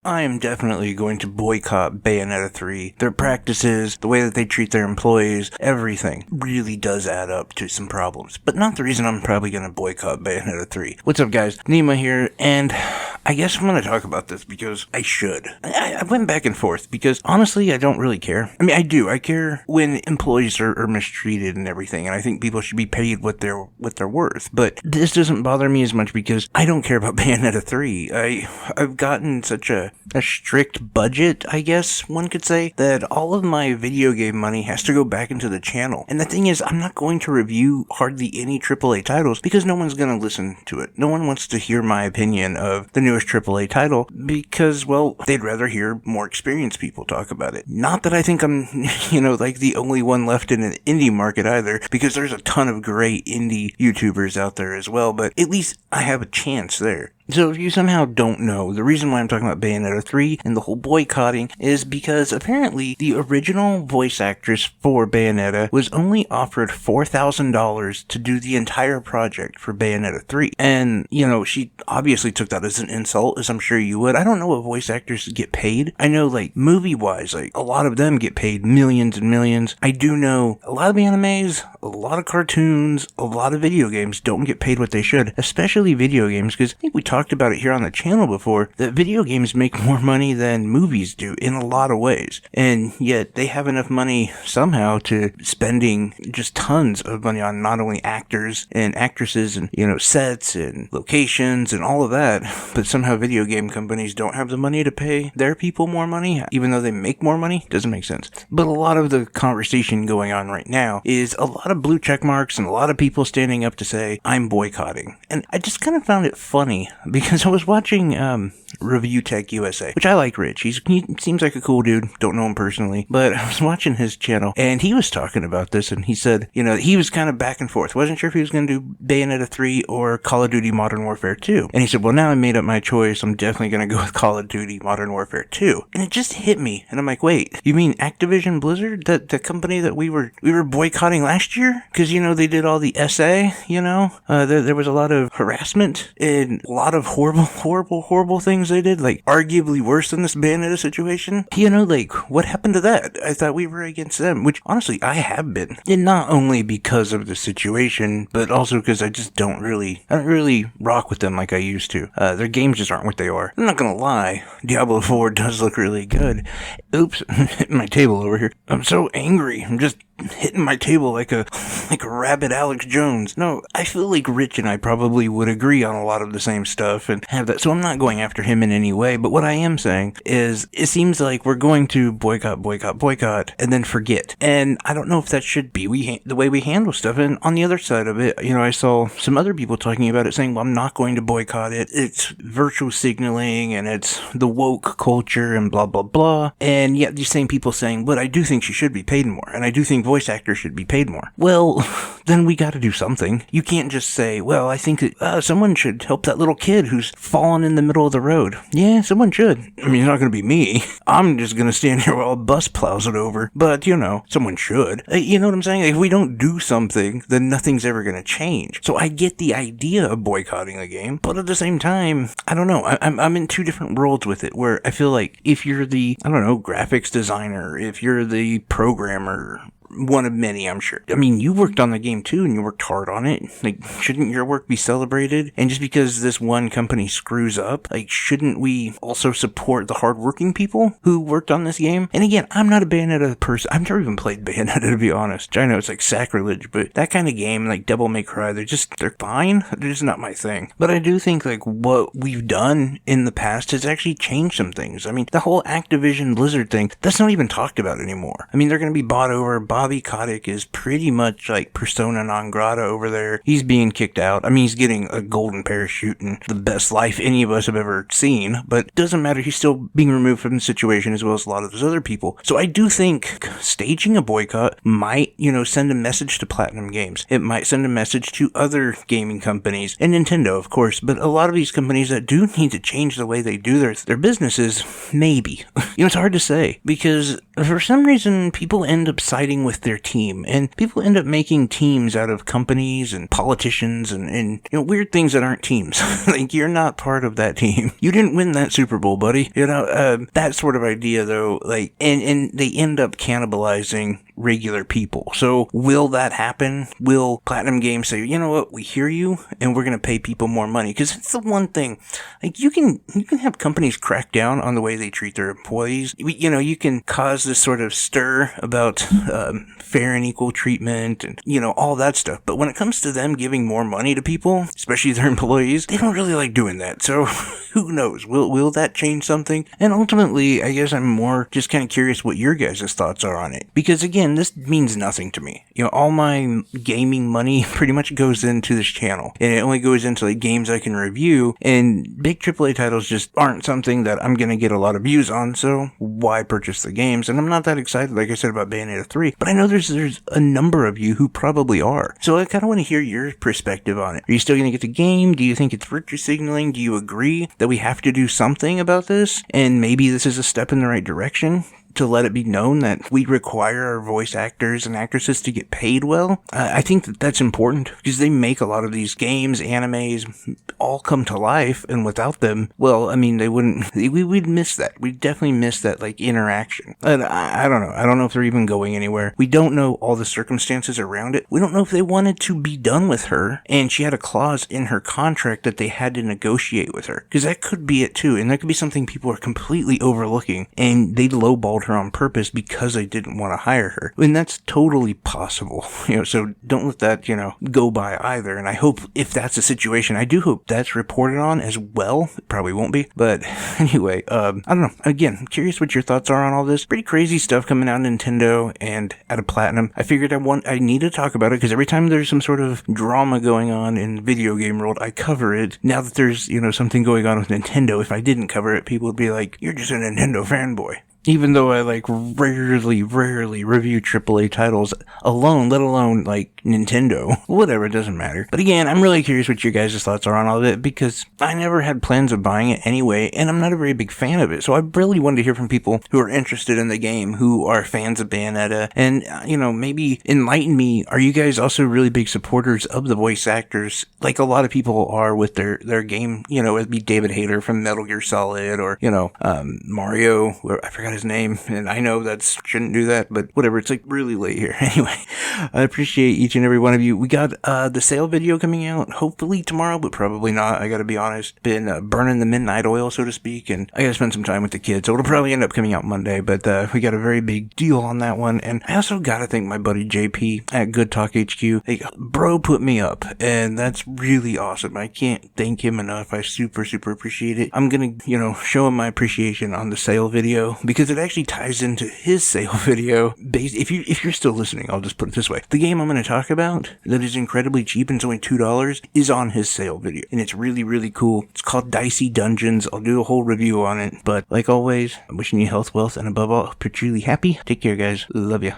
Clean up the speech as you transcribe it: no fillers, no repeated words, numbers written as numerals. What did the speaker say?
I am definitely going to boycott Bayonetta 3. Their practices, the way that they treat their employees, everything really does add up to some problems. But not the reason I'm probably going to boycott Bayonetta 3. What's up, guys? Nima here, and I guess I'm going to talk about this because I should. I went back and forth because, honestly, I don't really care. I mean, I do. I care when employees are mistreated and everything, and I think people should be paid what they're worth. But this doesn't bother me as much because I don't care about Bayonetta 3. I've gotten such a strict budget, I guess one could say, that all of my video game money has to go back into the channel. And the thing is, I'm not going to review hardly any AAA titles because no one's going to listen to it. No one wants to hear my opinion of the newest AAA title because, well, they'd rather hear more experienced people talk about it. Not that I think I'm, like the only one left in an indie market either, because there's a ton of great indie YouTubers out there as well, but at least I have a chance there. So if you somehow don't know, the reason why I'm talking about Bayonetta 3 and the whole boycotting is because apparently the original voice actress for Bayonetta was only offered $4,000 to do the entire project for Bayonetta 3. And, she obviously took that as an insult, as I'm sure you would. I don't know what voice actors get paid. I know, movie-wise, a lot of them get paid millions and millions. I do know a lot of animes, a lot of cartoons, a lot of video games don't get paid what they should, especially video games, because I think we talked about it here on the channel before, that video games make more money than movies do in a lot of ways. And yet they have enough money somehow to spending just tons of money on not only actors and actresses and, sets and locations and all of that, but somehow video game companies don't have the money to pay their people more money, even though they make more money. Doesn't make sense. But a lot of the conversation going on right now is a lot of blue check marks and a lot of people standing up to say, I'm boycotting. And I just kind of found it funny because I was watching Review Tech USA, which I like Rich. He seems like a cool dude. Don't know him personally, but I was watching his channel and he was talking about this and he said, he was kind of back and forth. Wasn't sure if he was going to do Bayonetta 3 or Call of Duty Modern Warfare 2. And he said, well, now I made up my choice. I'm definitely going to go with Call of Duty Modern Warfare 2. And it just hit me. And I'm like, wait, you mean Activision Blizzard? The company that we were boycotting last year? Because, they did all the SA, there was a lot of harassment and a lot of horrible things they did, arguably worse than this Bayonetta situation. What happened to that? I thought we were against them, which honestly I have been. And not only because of the situation, but also because I don't really rock with them like I used to. Their games just aren't what they are. I'm not gonna lie, Diablo 4 does look really good. Oops, hitting my table over here. I'm so angry. I'm just hitting my table like a rabid Alex Jones. No, I feel like Rich and I probably would agree on a lot of the same stuff and have that, so I'm not going after him in any way, but what I am saying is it seems like we're going to boycott, and then forget. And I don't know if that should be the way we handle stuff. And on the other side of it, I saw some other people talking about it saying, well, I'm not going to boycott it. It's virtual signaling and it's the woke culture and blah, blah, blah. And yet these same people saying, but I do think she should be paid more. And I do think voice actors should be paid more. Well, then we got to do something. You can't just say, well, I think that someone should help that little kid who's fallen in the middle of the road. Yeah, someone should. I mean, it's not going to be me. I'm just going to stand here while a bus plows it over. But, someone should. You know what I'm saying? If we don't do something, then nothing's ever going to change. So I get the idea of boycotting the game, but at the same time, I don't know. I'm in two different worlds with it, where I feel like if you're the, graphics designer, if you're the programmer, one of many, I'm sure. I mean, you worked on the game too, and you worked hard on it. Shouldn't your work be celebrated? And just because this one company screws up, shouldn't we also support the hardworking people who worked on this game? And again, I'm not a Bayonetta person. I've never even played Bayonetta, to be honest. I know it's sacrilege, but that kind of game, Devil May Cry, they're fine. They're just not my thing. But I do think, what we've done in the past has actually changed some things. I mean, the whole Activision Blizzard thing, that's not even talked about anymore. I mean, they're going to be bought over. Bobby Kotick is pretty much persona non grata over there. He's being kicked out. I mean, he's getting a golden parachute and the best life any of us have ever seen, but it doesn't matter. He's still being removed from the situation as well as a lot of those other people. So I do think staging a boycott might, send a message to Platinum Games. It might send a message to other gaming companies and Nintendo, of course, but a lot of these companies that do need to change the way they do their businesses, maybe. It's hard to say because for some reason, people end up siding with their team, and people end up making teams out of companies and politicians and weird things that aren't teams. Like, you're not part of that team. You didn't win that Super Bowl, buddy. That sort of idea, though, like, and they end up cannibalizing regular people. So will that happen? Will Platinum Games say, you know what, we hear you and we're going to pay people more money? Because it's the one thing, like, you can have companies crack down on the way they treat their employees. You can cause this sort of stir about fair and equal treatment and all that stuff. But when it comes to them giving more money to people, especially their employees, they don't really like doing that. So who knows? Will that change something? And ultimately, I guess I'm more just kind of curious what your guys' thoughts are on it. Because again, this means nothing to me. All my gaming money pretty much goes into this channel, and it only goes into like games I can review, and big AAA titles just aren't something that I'm gonna get a lot of views on, so why purchase the games? And I'm not that excited, like I said, about Bayonetta 3, but I know there's a number of you who probably are. So I kind of want to hear your perspective on it. Are you still gonna get the game? Do you think it's virtue signaling? Do you agree that we have to do something about this? And maybe this is a step in the right direction to let it be known that we require our voice actors and actresses to get paid well. I think that that's important because they make a lot of these games, animes, all come to life, and without them, well, I mean, we'd miss that. We'd definitely miss that, like, interaction. And I don't know. I don't know if they're even going anywhere. We don't know all the circumstances around it. We don't know if they wanted to be done with her, and she had a clause in her contract that they had to negotiate with her. Because that could be it too, and that could be something people are completely overlooking, and they lowballed her on purpose because they didn't want to hire her. And that's totally possible. So don't let that, go by either. And I hope if that's the situation, I do hope that's reported on as well. It probably won't be. But anyway, I don't know. Again, I'm curious what your thoughts are on all this. Pretty crazy stuff coming out of Nintendo and out of Platinum. I figured I need to talk about it because every time there's some sort of drama going on in the video game world, I cover it. Now that there's, something going on with Nintendo, if I didn't cover it, people would be like, you're just a Nintendo fanboy. Even though I, rarely review AAA titles alone, let alone, Nintendo. Whatever, it doesn't matter. But again, I'm really curious what your guys' thoughts are on all of it, because I never had plans of buying it anyway, and I'm not a very big fan of it. So I really wanted to hear from people who are interested in the game, who are fans of Bayonetta, and, maybe enlighten me. Are you guys also really big supporters of the voice actors, like a lot of people are with their game? It'd be David Hayter from Metal Gear Solid, or, Mario, I forgot his name, and I know that shouldn't do that, but whatever, it's really late here. Anyway, I appreciate each and every one of you. We got the sale video coming out, hopefully tomorrow, but probably not, I gotta be honest. Been burning the midnight oil, so to speak, and I gotta spend some time with the kids, so it'll probably end up coming out Monday, but we got a very big deal on that one. And I also gotta thank my buddy JP at Good Talk HQ. Bro put me up, and that's really awesome. I can't thank him enough. I super appreciate it. I'm gonna, show him my appreciation on the sale video, because it actually ties into his sale video. If you're still listening, I'll just put it this way. The game I'm going to talk about that is incredibly cheap and it's only $2 is on his sale video. And it's really cool. It's called Dicey Dungeons. I'll do a whole review on it. But like always, I'm wishing you health, wealth, and above all, hope you're truly happy. Take care, guys. Love ya.